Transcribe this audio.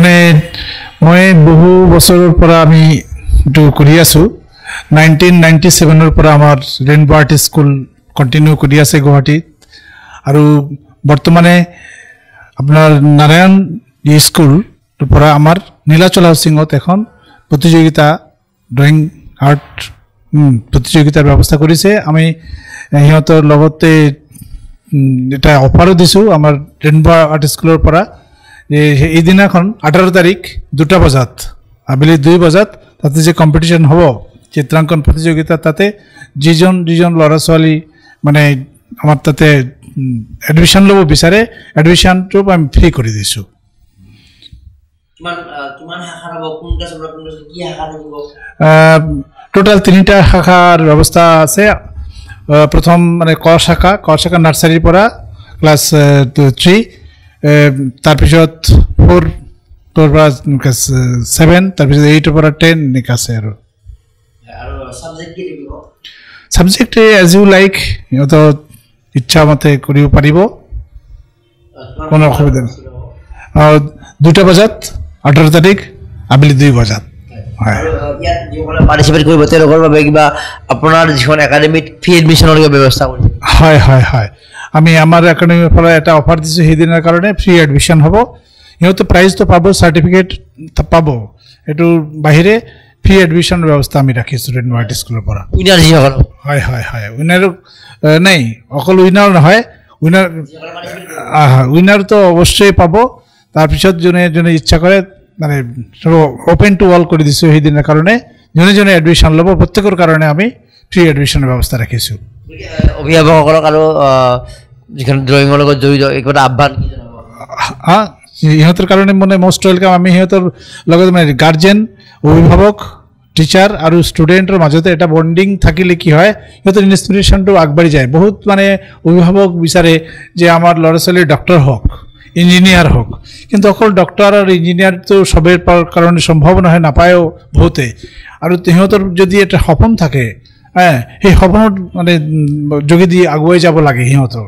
মানে মই বহু বছৰৰ পৰা আমি এইটো কৰি আছোঁ 1997 পৰা আমাৰ ৰেইনবো আৰ্ট স্কুল কণ্টিনিউ কৰি আছে গুৱাহাটীত আৰু বৰ্তমানে আপোনাৰ নাৰায়ণ স্কুল পৰা আমাৰ নীলাচল হাউচিঙত এখন প্ৰতিযোগিতা ড্ৰয়িং আৰ্ট প্ৰতিযোগিতাৰ ব্যৱস্থা কৰিছে আমি সিহঁতৰ লগতে এটা অফাৰো দিছোঁ আমাৰ ৰেইনবো আৰ্ট স্কুলৰ পৰা এই দিনাখন 18 তাৰিখ 2 বজাত আবেলি 2 বজাত তাতে যে কম্পিটিশ্যন হ'ব চিত্ৰাংকন প্ৰতিযোগিতা তাতে যিজন ল'ৰা ছোৱালী মানে আমাৰ তাতে এডমিশ্যন ল'ব বিচাৰে এডমিশ্যনটো আমি ফ্ৰী কৰি দিছোঁ কিমান শাখা হ'ব কোনটা সবৰা কোনটা কি শাখা থাকিব টোটাল 3টা শাখাৰ ব্যৱস্থা আছে প্ৰথম মানে ক শাখা নাৰ্সাৰীৰ পৰা ক্লাছ 3 তাৰপিছত 4 তোৰ পৰা 7 তাৰপিছত 8 পৰা 10 নিকা আছে আৰু সাবজেক্ট কি থাকিব সাবজেক্ট এজ ইউ লাইক তো ইচ্ছা মতে কৰিব পাৰিব কোনো অসুবিধা নাই 2 বজাত 18 তাৰিখ আবেলি 2 বজাত হয় ইয়াত যিসকলে পাৰ্টিসিপেট কৰিব তেওঁলোকৰ বাবে কিবা আপোনাৰ যিখন একাডেমিত ফ্ৰী এডমিশনৰ ব্যৱস্থা কৰিছে হয় আমি আমাৰ একাডেমিৰ পৰা এটা অফাৰ দিছোঁ সেইদিনৰ কাৰণে ফ্ৰী এডমিশ্যন হ'ব সিহঁতে প্ৰাইজটো পাব চাৰ্টিফিকেট পাব এইটো বাহিৰে ফ্ৰী এডমিশ্যনৰ ব্যৱস্থা আমি ৰাখিছোঁ ৰেইনবো আৰ্ট স্কুলৰ পৰা উইনাৰ যিসকল হয় উইনাৰ নাই অকল উইনাৰ নহয় উইনাৰ তো অৱশ্যই পাব তাৰপিছত যোনে ইচ্ছা কৰে মানে ওপেন টু অল কৰি দিছোঁ সেইদিনৰ কাৰণে যোনে এডমিশ্যন ল'ব প্ৰত্যেকৰ কাৰণে আমি ফ্ৰী এডমিশ্যনৰ ব্যৱস্থা ৰাখিছোঁ অভিভাৱকসকলক আৰু যিখন ড্ৰয়িঙৰ লগত জড়িত একোটা আহ্বান সিহঁতৰ কাৰণে মানে মষ্ট ৱেলকাম আমি সিহঁতৰ লগত মানে গাৰ্জেন অভিভাৱক টিচাৰ আৰু ষ্টুডেণ্টৰ মাজতে এটা বণ্ডিং থাকিলে কি হয় সিহঁতৰ ইনস্পিৰেশ্যনটো আগবাঢ়ি যায় বহুত মানে অভিভাৱক বিচাৰে যে আমাৰ ল'ৰা ছোৱালী ডক্টৰ হওক ইঞ্জিনিয়াৰ হওক কিন্তু অকল ডক্টৰ আৰু ইঞ্জিনিয়াৰটো সবেৰ কাৰণে সম্ভৱ নহয় নাপায়ও বহুতে আৰু সিহঁতৰ যদি এটা সপোন থাকে সেই সপোনৰ মানে যোগেদি আগুৱাই যাব লাগে সিহঁতৰ